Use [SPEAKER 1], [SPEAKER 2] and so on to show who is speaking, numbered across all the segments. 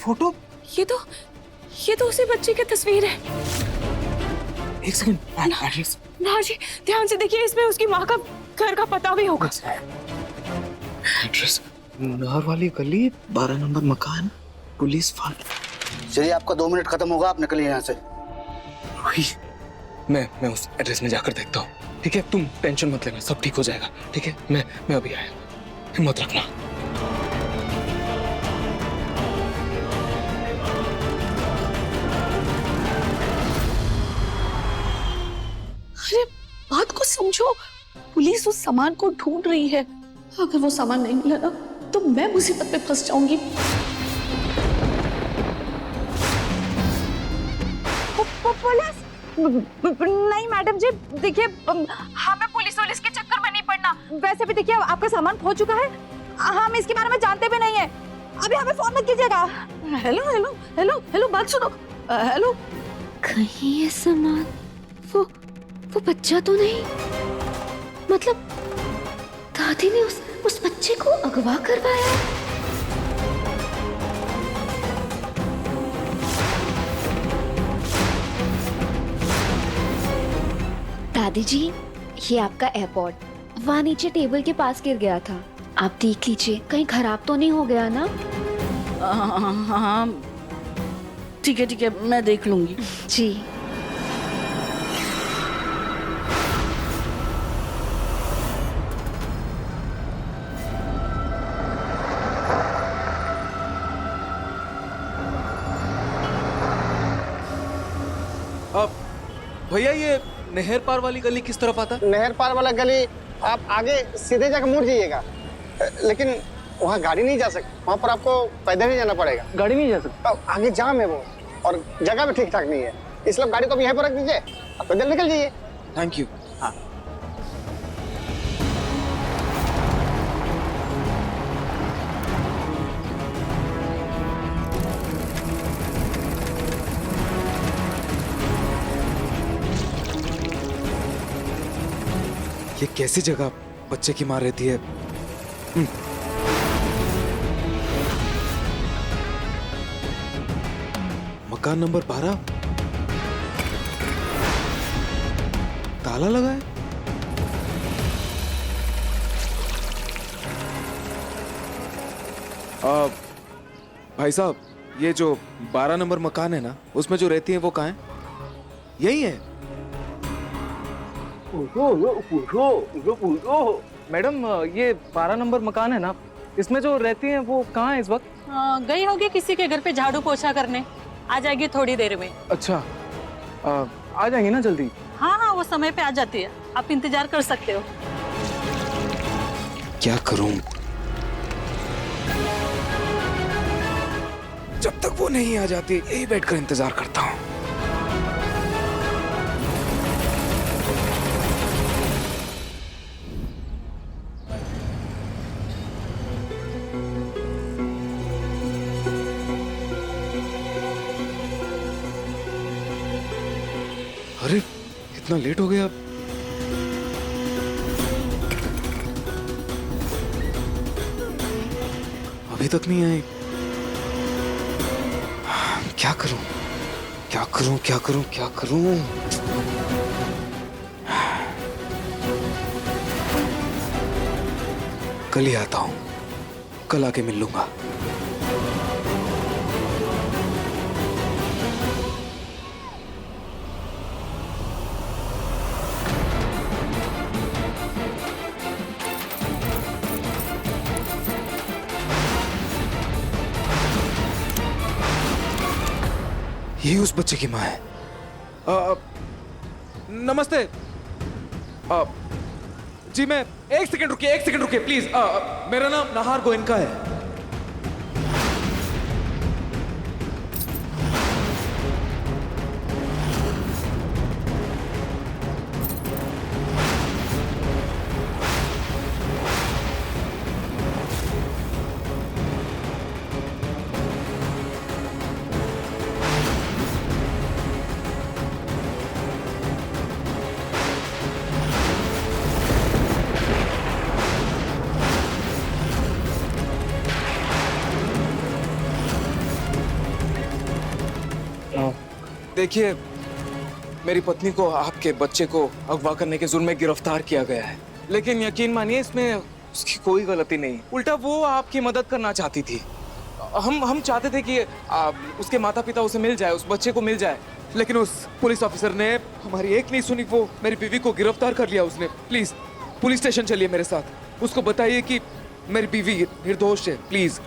[SPEAKER 1] Photo?
[SPEAKER 2] ये तो उसी बच्चे की तस्वीर है।
[SPEAKER 1] एक सेकंड।
[SPEAKER 2] ना जी, ध्यान से देखिए, इसमें उसकी माँ का घर का पता भी होगा।
[SPEAKER 1] एड्रेस नहर वाली गली, 12 नंबर मकान, पुलिस फाइल।
[SPEAKER 3] चलिए, आपका 2 मिनट खत्म होगा, आप निकलिए यहाँ से।
[SPEAKER 1] मैं उस एड्रेस में जाकर देखता हूँ, ठीक है? तुम टेंशन मत लेना, सब ठीक हो जाएगा, ठीक है? मैं अभी आया, हिम्मत रखना।
[SPEAKER 4] अरे बात को समझो, पुलिस उस सामान को ढूंढ रही है। अगर वो सामान नहीं मिला ना तो मैं मुसीबत में फंस जाऊंगी।
[SPEAKER 2] पुलिस? नहीं मैडम जी, देखिए हमें पुलिस के चक्कर में नहीं पड़ना। वैसे भी देखिए आपका सामान खो चुका है, हम इसके बारे में जानते भी नहीं है। अभी हमें फोन मत कीजिएगा।
[SPEAKER 4] हेलो हेलो हेलो हेलो, बात सुनो। हेलो,
[SPEAKER 5] कहीं ये सामान वो बच्चा तो नहीं? मतलब दादी ने उस बच्चे को अगवा करवाया? दादी जी, ये आपका एयरपॉड वहाँ नीचे टेबल के पास गिर गया था, आप देख लीजिए कहीं खराब तो नहीं हो गया ना?
[SPEAKER 4] हाँ ठीक है, मैं देख लूंगी
[SPEAKER 5] जी।
[SPEAKER 1] अब भैया, ये नहर पार वाली गली किस तरफ आता है?
[SPEAKER 6] नहर पार वाला गली आप आगे सीधे जाकर मुड़ जाइएगा, लेकिन वहाँ गाड़ी नहीं जा सकती, वहाँ पर आपको पैदल ही जाना पड़ेगा।
[SPEAKER 1] गाड़ी नहीं जा सकती?
[SPEAKER 6] अब आगे जाम है वो, और जगह भी ठीक ठाक नहीं है, इसलिए गाड़ी को भी यहीं पर रख दीजिए, आप पैदल निकल जाइए।
[SPEAKER 1] Thank you.
[SPEAKER 6] हाँ।
[SPEAKER 1] ये कैसी जगह बच्चे की माँ रहती है? मकान नंबर 12, ताला लगा है। भाई साहब, ये जो 12 नंबर मकान है ना, उसमें जो रहती है वो कहाँ है? यही है? मैडम, ये 12 नंबर मकान है ना, इसमें जो रहती हैं वो कहाँ है इस वक्त?
[SPEAKER 7] गई होगी किसी के घर पे झाड़ू पोछा करने, आ जाएगी थोड़ी देर में।
[SPEAKER 1] अच्छा, आ जाएंगे ना जल्दी?
[SPEAKER 7] हाँ, वो समय पे आ जाती है, आप इंतजार कर सकते हो।
[SPEAKER 1] क्या करूं? जब तक वो नहीं आ जाती यही बैठकर इंतजार करता हूं। अरे, इतना लेट हो गया। अभी तक नहीं आई। क्या करूं? क्या करूं? क्या करूं? क्या करूं? कल ही आता हूं, कल आके मिल लूंगा। ये उस बच्चे की माँ है। नमस्ते। जी, मैं एक सेकंड रुकिए प्लीज। मेरा नाम नाहार गोयनका है। देखिए, मेरी पत्नी को आपके बच्चे को अगवा करने के जुर्म में गिरफ्तार किया गया है, लेकिन यकीन मानिए इसमें उसकी कोई गलती नहीं। उल्टा वो आपकी मदद करना चाहती थी। हम चाहते थे कि उसके माता पिता उसे मिल जाए, उस बच्चे को मिल जाए, लेकिन उस पुलिस ऑफिसर ने हमारी एक नहीं सुनी। वो मेरी बीवी को गिरफ्तार कर लिया उसने। प्लीज पुलिस स्टेशन चलिए मेरे साथ, उसको बताइए कि मेरी बीवी निर्दोष है, प्लीज।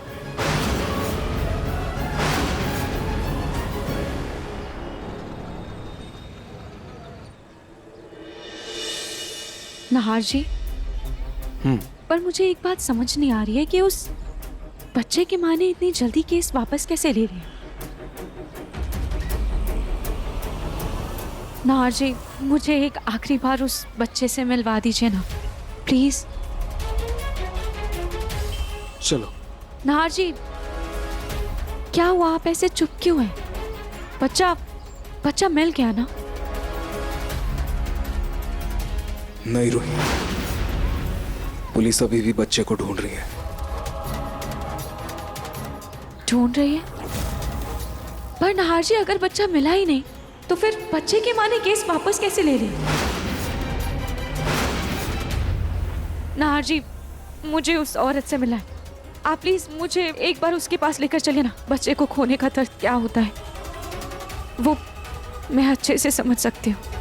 [SPEAKER 2] नाहर जी, पर मुझे एक बात समझ नहीं आ रही है कि उस बच्चे की माँ ने इतनी जल्दी केस वापस कैसे ले लिया। नाहर जी, मुझे एक आखिरी बार उस बच्चे से मिलवा दीजिए ना, प्लीज।
[SPEAKER 1] चलो।
[SPEAKER 2] नाहर जी, क्या हुआ, आप ऐसे चुप क्यों हैं? बच्चा मिल गया ना?
[SPEAKER 1] नहीं रूही, पुलिस अभी भी बच्चे को ढूंढ रही है।
[SPEAKER 2] ढूंढ रही है? पर नाहर जी, अगर बच्चा मिला ही नहीं तो फिर बच्चे की माँ ने केस वापस कैसे ले लिया? नाहर जी, मुझे उस औरत से मिला है, आप प्लीज मुझे एक बार उसके पास लेकर चलिए ना। बच्चे को खोने का दर्द क्या होता है वो मैं अच्छे से समझ सकती हूँ।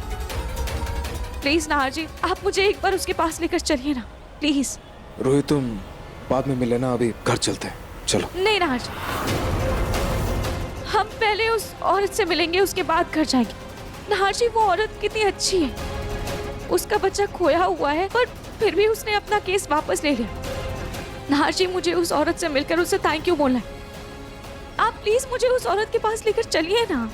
[SPEAKER 2] प्लीज नाहर जी, आप मुझे एक बार उसके पास लेकर चलिए ना, प्लीज।
[SPEAKER 1] रोहित, तुम बाद में मिले ना, अभी घर चलते हैं, चलो।
[SPEAKER 2] नहीं नाहर जी, हम पहले उस औरत से मिलेंगे, उसके बाद घर जाएंगे। नाहर जी, वो औरत कितनी अच्छी है, उसका बच्चा खोया हुआ है पर फिर भी उसने अपना केस वापस ले लिया। नाहर जी, मुझे उस औरत से मिलकर उससे थैंक यू बोलना है। आप प्लीज मुझे उस औरत के पास लेकर चलिए ना।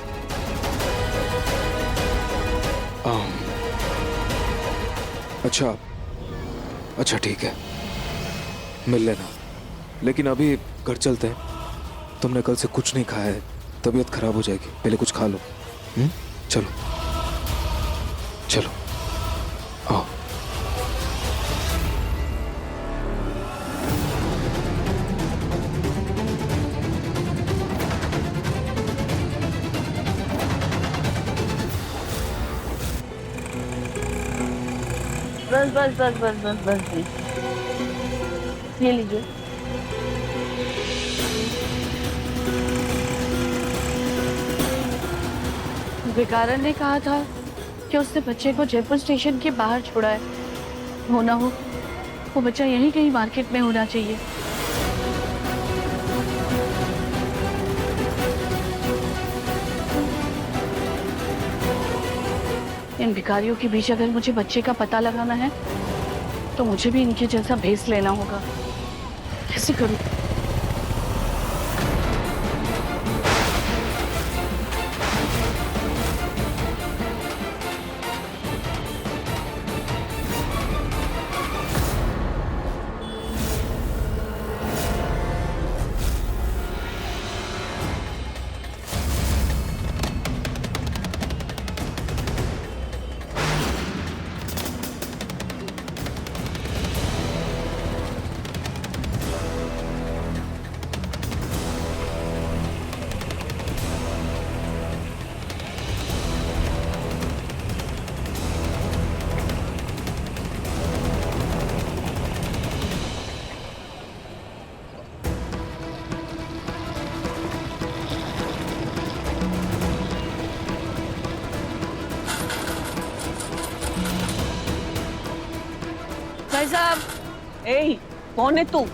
[SPEAKER 1] अच्छा ठीक है, मिल लेना, लेकिन अभी घर चलते हैं। तुमने कल से कुछ नहीं खाया है, तबीयत खराब हो जाएगी, पहले कुछ खा लो। चलो चलो, आओ।
[SPEAKER 4] बस बस बस बस बस बस ये लीजिए। भिकारन ने कहा था कि उसने बच्चे को जयपुर स्टेशन के बाहर छोड़ा है। हो ना हो वो बच्चा यहीं कहीं मार्केट में होना चाहिए। इन भिखारियों के बीच अगर मुझे बच्चे का पता लगाना है तो मुझे भी इनके जैसा भेस लेना होगा। कैसे करूं?
[SPEAKER 8] भाई साहब, ए, कौन है तू?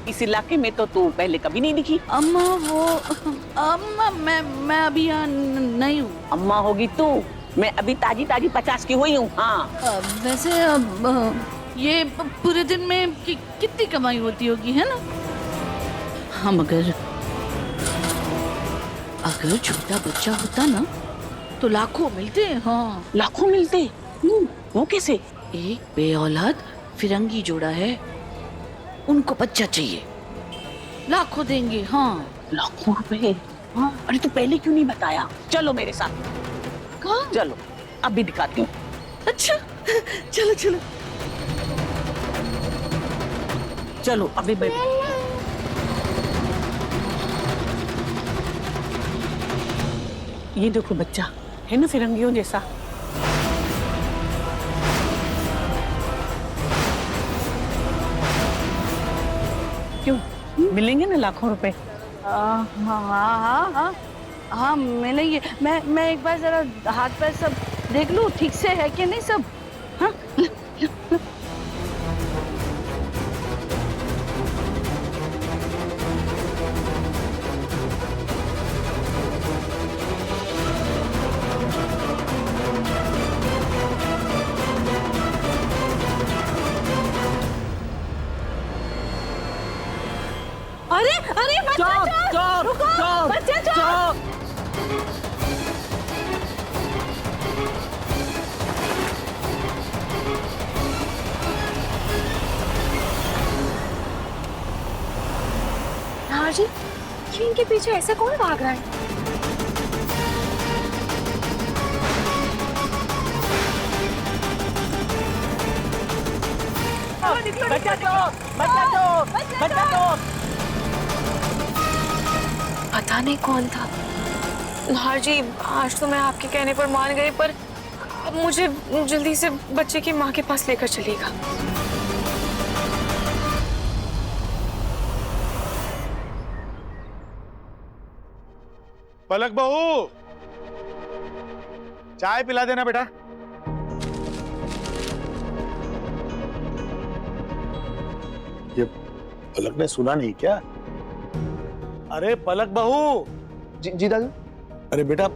[SPEAKER 8] इस इलाके में तो तू पहले कभी नहीं दिखी।
[SPEAKER 4] अम्मा अम्मा मैं अभी यहाँ नहीं हूँ।
[SPEAKER 8] अम्मा होगी तू, मैं अभी ताजी 50 की हुई हूँ। हाँ
[SPEAKER 4] वैसे ये पूरे दिन में कितनी कमाई होती होगी, है ना? हम अगर छोटा बच्चा होता ना तो लाखों मिलते। हाँ,
[SPEAKER 8] लाखों मिलते। वो कैसे?
[SPEAKER 4] एक बेऔलाद फिरंगी जोड़ा है, उनको बच्चा चाहिए, लाखों देंगे। हाँ,
[SPEAKER 8] लाखों रुपए? हाँ, अरे तू पहले क्यों नहीं बताया? चलो मेरे साथ।
[SPEAKER 4] कहाँ?
[SPEAKER 8] चलो, अभी दिखाती हूँ।
[SPEAKER 4] अच्छा चलो चलो
[SPEAKER 8] चलो अभी मैं ये देखो बच्चा, है ना फिरंगियों जैसा। क्यों, मिलेंगे ना लाखों रुपए?
[SPEAKER 4] हाँ हाँ हाँ हाँ हाँ मिलेंगे। मैं एक बार जरा हाथ पैर सब देख लूं ठीक से है कि नहीं सब। हाँ
[SPEAKER 2] अरे अरे बच्चा चोर, रुको, बच्चा चोर।
[SPEAKER 5] हाँ जी, ये इनके पीछे ऐसे कौन भाग रहा है?
[SPEAKER 8] बच्चा चोर, बच्चा चोर, बच्चा चोर।
[SPEAKER 5] पता नहीं कौन था। हाँ जी, आज तो मैं आपके कहने पर मान गई, पर अब मुझे जल्दी से बच्चे की माँ के पास लेकर चलेगा।
[SPEAKER 9] पलक बहू, चाय पिला देना बेटा। ये पलक ने सुना नहीं क्या? अरे पलक बहू।
[SPEAKER 6] जी दादू।
[SPEAKER 9] अरे बेटा,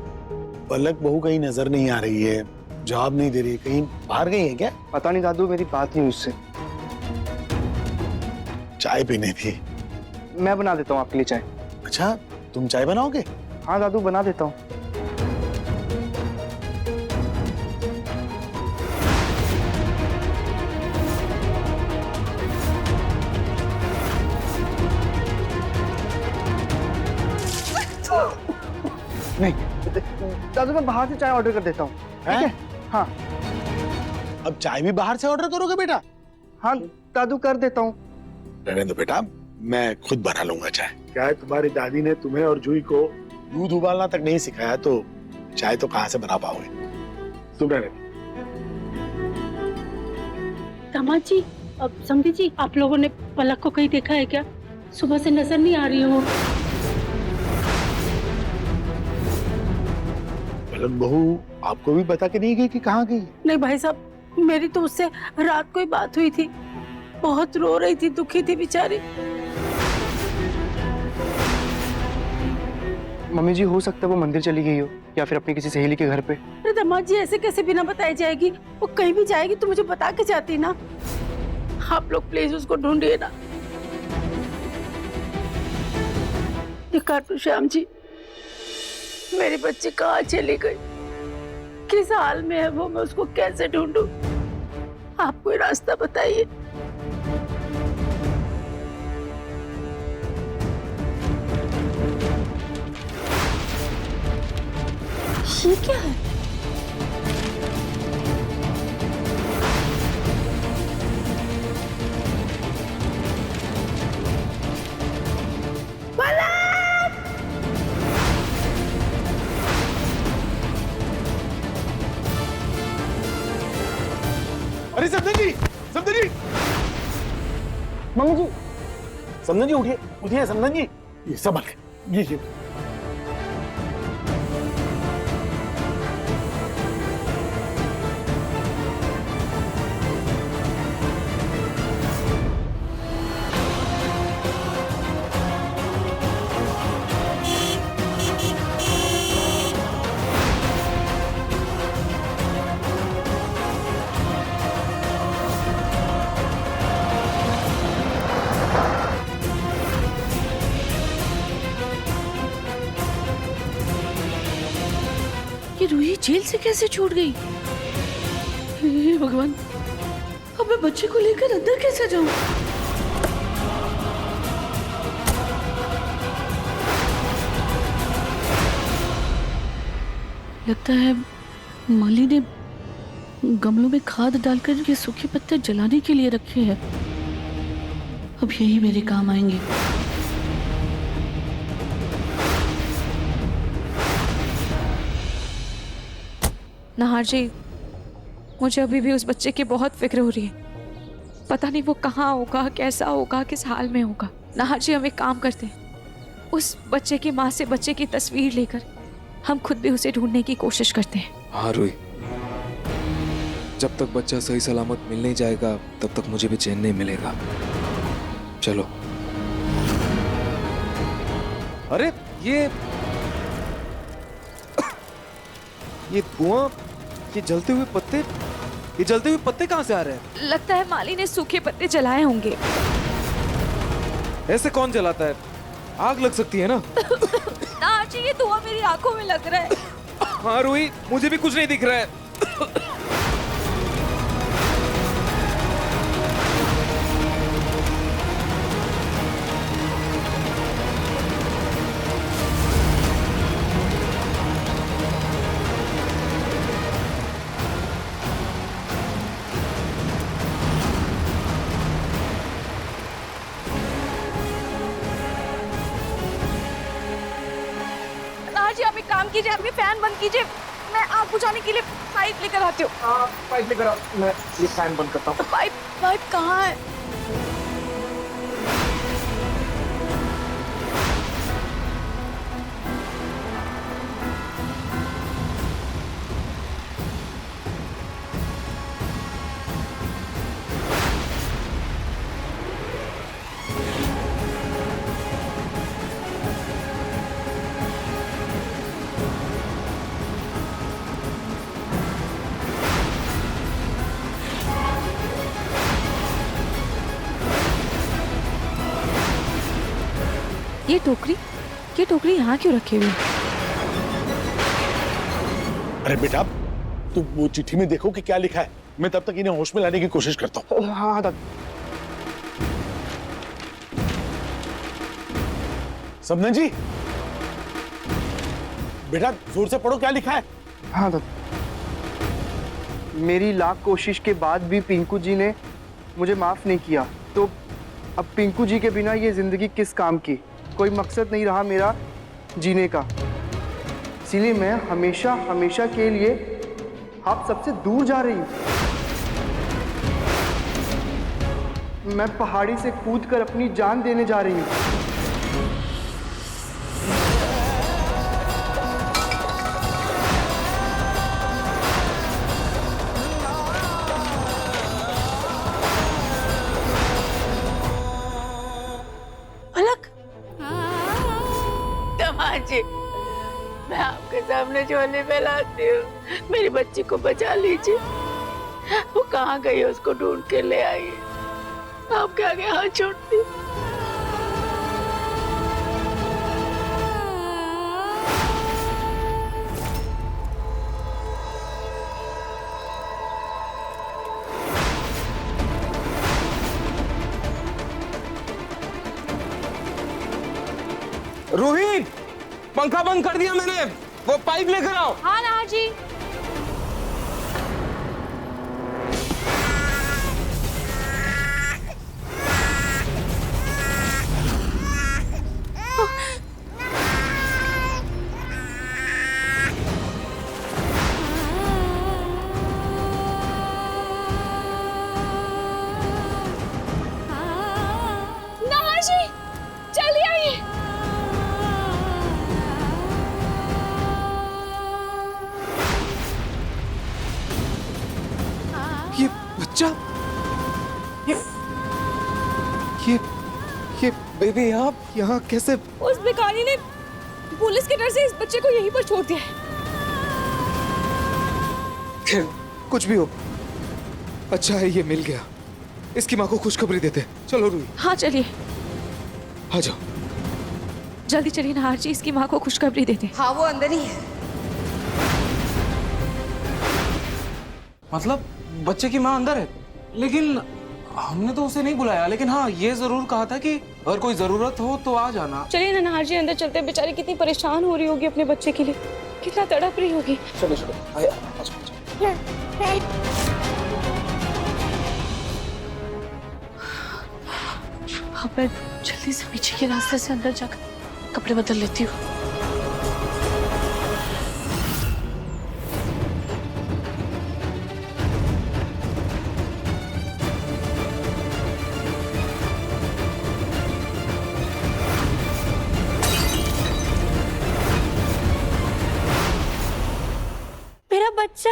[SPEAKER 9] पलक बहू कहीं नजर नहीं आ रही है, जवाब नहीं दे रही है, कहीं बाहर गई है क्या?
[SPEAKER 6] पता नहीं दादू, मेरी बात नहीं उससे।
[SPEAKER 9] चाय पीनी थी।
[SPEAKER 6] मैं बना देता हूँ आपके लिए चाय।
[SPEAKER 9] अच्छा, तुम चाय बनाओगे?
[SPEAKER 6] हाँ दादू, बना देता हूँ। नहीं दादू, मैं बाहर से चाय ऑर्डर कर देता हूँ। ठीक है? हाँ।
[SPEAKER 9] अब चाय भी बाहर से ऑर्डर करोगे बेटा?
[SPEAKER 6] हाँ दादू, कर देता हूँ।
[SPEAKER 9] रहने दो बेटा, मैं खुद बना लूंगा चाय। क्या है, तुम्हारी दादी ने तुम्हें और जूही को दूध उबालना तक नहीं सिखाया, तो चाय तो कहाँ से बना पाओगे? तुम रहने दो।
[SPEAKER 7] दामाद जी, अब समझी जी, आप लोगों ने पलक को कहीं देखा है क्या? सुबह से नजर नहीं आ रही हो।
[SPEAKER 9] पलक बहू आपको भी बता के नहीं गई कि कहाँ गई?
[SPEAKER 7] नहीं भाई साहब, मेरी तो उससे रात को ही बात हुई थी। बहुत रो रही थी, दुखी थी बेचारी।
[SPEAKER 6] मम्मी जी, हो सकता है वो मंदिर चली गई हो या फिर अपनी किसी सहेली के घर पे।
[SPEAKER 7] अरे दामाद जी, ऐसे कैसे बिना बताई जाएगी? वो कहीं भी जाएगी तो मुझे बता के जाती ना। आप लोग प्लीज उसको ढूंढिए ना। श्याम जी, मेरी बच्ची कहाँ चली गई, किस हाल में है वो, मैं उसको कैसे ढूंढूं? आप कोई रास्ता बताइए।
[SPEAKER 5] ये क्या है?
[SPEAKER 9] अरे समधन जी, समधन जी,
[SPEAKER 6] मम्मी जी,
[SPEAKER 9] समधन जी उठिए, उठिए समधन जी। ये संभल के, ये
[SPEAKER 4] ये रूही जेल से कैसे छूट गई? हे भगवान, अब मैं बच्चे को लेकर अंदर कैसे जाऊं? लगता है माली ने गमलों में खाद डालकर ये सूखे पत्ते जलाने के लिए रखे हैं। अब यही मेरे काम आएंगे।
[SPEAKER 2] नाहर जी, मुझे अभी भी उस बच्चे की बहुत फिक्र हो रही है। पता नहीं वो कहाँ होगा, कैसा होगा, किस हाल में होगा। नाहर जी, हम एक काम करते हैं, उस बच्चे की माँ से बच्चे की तस्वीर लेकर हम खुद भी उसे ढूंढने की कोशिश करते हैं।
[SPEAKER 1] हाँ रूही, जब तक बच्चा सही सलामत मिल नहीं जाएगा तब तक मुझे भी चैन नहीं मिलेगा। चलो। अरे ये धुआं, ये जलते हुए पत्ते कहाँ से आ रहे हैं?
[SPEAKER 2] लगता है माली ने सूखे पत्ते जलाए होंगे।
[SPEAKER 1] ऐसे कौन जलाता है? आग लग सकती है ना?
[SPEAKER 2] नाहर जी, ये धुआं मेरी आंखों में लग रहा है।
[SPEAKER 1] हाँ रूही, मुझे भी कुछ नहीं दिख रहा है।
[SPEAKER 2] नाहर जी, आप एक काम कीजिए, आपके फैन बंद कीजिए, मैं आग बुझाने के लिए पाइप लेकर आती हूँ।
[SPEAKER 1] पाइप लेकर आओ, मैं ये फैन बंद करता हूँ।
[SPEAKER 2] पाइप कहाँ है? ये टोकरी यहाँ क्यों रखी हुई है?
[SPEAKER 9] अरे बेटा, तुम वो चिट्ठी में देखो कि क्या लिखा है। मैं तब तक इन्हें होश में लाने की कोशिश करता हूँ।
[SPEAKER 6] हाँ दादा।
[SPEAKER 9] समधन जी, बेटा जोर से पढ़ो, क्या लिखा है?
[SPEAKER 6] हाँ दादा। मेरी लाख कोशिश के बाद भी पिंकू जी ने मुझे माफ नहीं किया, तो अब पिंकू जी के बिना ये जिंदगी किस काम की? कोई मकसद नहीं रहा मेरा जीने का। इसीलिए मैं हमेशा हमेशा के लिए आप सबसे दूर जा रही हूँ। मैं पहाड़ी से कूदकर अपनी जान देने जा रही हूँ।
[SPEAKER 7] जी, मैं आपके सामने झोले फैलाती हूँ, मेरी बच्ची को बचा लीजिए। वो कहाँ गई है, उसको ढूंढ के ले आइए। आपके आगे हाथ छोड़ती हूँ।
[SPEAKER 1] रूही, पंखा बंद कर दिया मैंने, वो पाइप लेकर आओ।
[SPEAKER 2] हाँ नाहर जी। नाहर जी, जल्दी आइए।
[SPEAKER 1] ये बच्चा, ये बेबी, आप यहाँ कैसे?
[SPEAKER 2] उस भिखारी ने पुलिस के डर से इस बच्चे को यहीं पर छोड़ दिया है।
[SPEAKER 1] खैर, कुछ भी हो, अच्छा है ये मिल गया। इसकी माँ को खुशखबरी देते। चलो रूही।
[SPEAKER 2] हाँ चलिए,
[SPEAKER 1] आ जाओ।
[SPEAKER 2] जल्दी चलिए नाहर जी, इसकी माँ को खुशखबरी देते।
[SPEAKER 10] हाँ, वो अंदर ही है।
[SPEAKER 1] मतलब बच्चे की माँ अंदर है, लेकिन हमने तो उसे नहीं बुलाया। लेकिन हाँ, ये जरूर कहा था कि अगर कोई जरूरत हो तो आ जाना।
[SPEAKER 2] चलिए ना नाहर जी, अंदर चलते। बेचारी कितनी परेशान हो रही होगी अपने बच्चे के लिए, कितना तड़प रही होगी।
[SPEAKER 1] चलो चलो,
[SPEAKER 4] अब मैं जल्दी से पीछे के रास्ते से अंदर जाकर कपड़े बदल लेती हूँ।
[SPEAKER 5] बच्चा,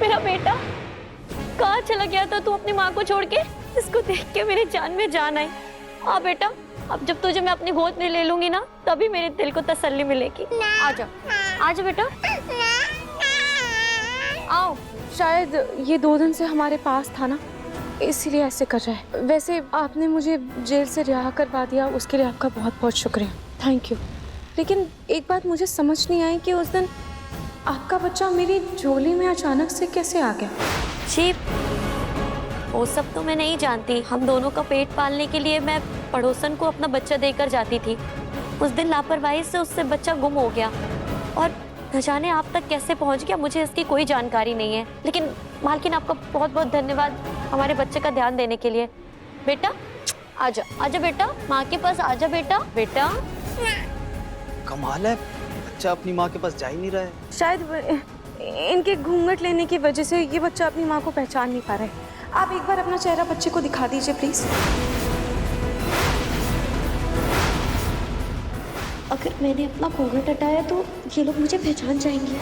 [SPEAKER 5] मेरा बेटा कहाँ चला गया था तू अपनी माँ को छोड़ के? इसको देख के मेरी जान में जान आई। हाँ बेटा, अब जब तुझे मैं अपनी गोद में ले लूंगी ना, तभी मेरे दिल को तसल्ली मिलेगी। आजा, आजा बेटा, आओ।
[SPEAKER 2] शायद ये 2 दिन से हमारे पास था ना, इसीलिए ऐसे कर रहा है। वैसे आपने मुझे जेल से रिहा करवा दिया, उसके लिए आपका बहुत बहुत शुक्रिया, थैंक यू। लेकिन एक बात मुझे समझ नहीं आई कि उस दिन आपका बच्चा मेरी झोली में अचानक से कैसे आ गया?
[SPEAKER 5] जी, वो सब तो मैं नहीं जानती। हम दोनों का पेट पालने के लिए मैं पड़ोसन को अपना बच्चा देकर जाती थी। उस दिन लापरवाही से उससे बच्चा गुम हो गया और न जाने आप तक कैसे पहुंच गया, मुझे इसकी कोई जानकारी नहीं है। लेकिन मालकिन, आपका बहुत बहुत धन्यवाद हमारे बच्चे का ध्यान देने के लिए। बेटा आजा, आजा बेटा, माँ के पास आजा बेटा। बेटा
[SPEAKER 10] कमाल है, बच्चा अपनी माँ के पास जा ही नहीं रहा है।
[SPEAKER 2] शायद इनके घूंघट लेने की वजह से ये बच्चा अपनी माँ को पहचान नहीं पा रहा है। आप एक बार अपना चेहरा बच्चे को दिखा दीजिए प्लीज।
[SPEAKER 5] अगर मैंने अपना घूंघट हटाया तो ये लोग मुझे पहचान जाएंगे।